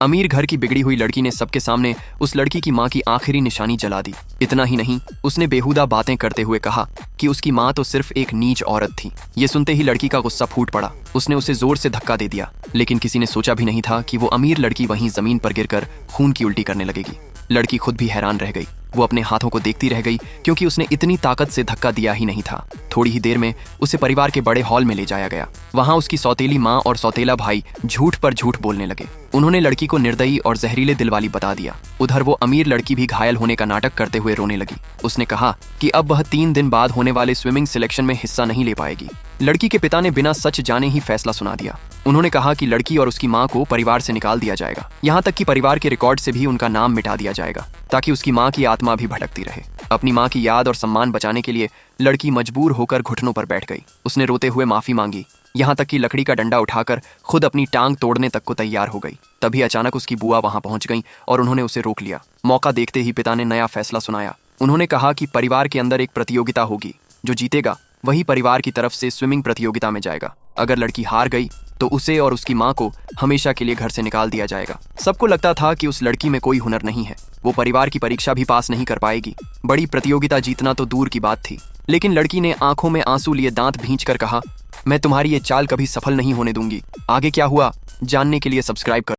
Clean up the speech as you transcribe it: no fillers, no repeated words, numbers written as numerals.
अमीर घर की बिगड़ी हुई लड़की ने सबके सामने उस लड़की की माँ की आखिरी निशानी जला दी। इतना ही नहीं, उसने बेहुदा बातें करते हुए कहा कि उसकी माँ तो सिर्फ एक नीच औरत थी। ये सुनते ही लड़की का गुस्सा फूट पड़ा। उसने उसे जोर से धक्का दे दिया, लेकिन किसी ने सोचा भी नहीं था कि वो अमीर लड़की वहीं जमीन पर गिरकर खून की उल्टी करने लगेगी। लड़की खुद भी हैरान रह गई। वो अपने हाथों को देखती रह गई, क्योंकि उसने इतनी ताकत से धक्का दिया ही नहीं था। थोड़ी ही देर में उसे परिवार के बड़े हॉल में ले जाया गया। वहां उसकी सौतेली माँ और सौतेला भाई झूठ पर झूठ बोलने लगे। उन्होंने लड़की को निर्दयी और जहरीले दिल वाली बता दिया। उधर वो अमीर लड़की भी घायल होने का नाटक करते हुए रोने लगी। उसने कहा कि अब वह 3 दिन बाद होने वाले स्विमिंग सिलेक्शन में हिस्सा नहीं ले पाएगी। लड़की के पिता ने बिना सच जाने ही फैसला सुना दिया। उन्होंने कहा कि लड़की और उसकी माँ को परिवार से निकाल दिया जाएगा, यहाँ तक कि परिवार के रिकॉर्ड से भी उनका नाम मिटा दिया जाएगा, ताकि उसकी माँ की आत्मा भी भटकती रहे। अपनी माँ की याद और सम्मान बचाने के लिए लड़की मजबूर होकर घुटनों पर बैठ गई। उसने रोते हुए माफी मांगी, यहाँ तक कि लकड़ी का डंडा उठाकर खुद अपनी टांग तोड़ने तक को तैयार हो गई। तभी अचानक उसकी बुआ वहां पहुंच गई और उन्होंने उसे रोक लिया। मौका देखते ही पिता ने नया फैसला सुनाया। उन्होंने कहा कि परिवार के अंदर एक प्रतियोगिता होगी, जो जीतेगा वही परिवार की तरफ से स्विमिंग प्रतियोगिता में जाएगा। अगर लड़की हार गई तो उसे और उसकी माँ को हमेशा के लिए घर से निकाल दिया जाएगा। सबको लगता था कि उस लड़की में कोई हुनर नहीं है, वो परिवार की परीक्षा भी पास नहीं कर पाएगी। बड़ी प्रतियोगिता जीतना तो दूर की बात थी, लेकिन लड़की ने आंखों में आंसू लिए दांत भींचकर कहा, मैं तुम्हारी ये चाल कभी सफल नहीं होने दूंगी। आगे क्या हुआ जानने के लिए सब्सक्राइब कर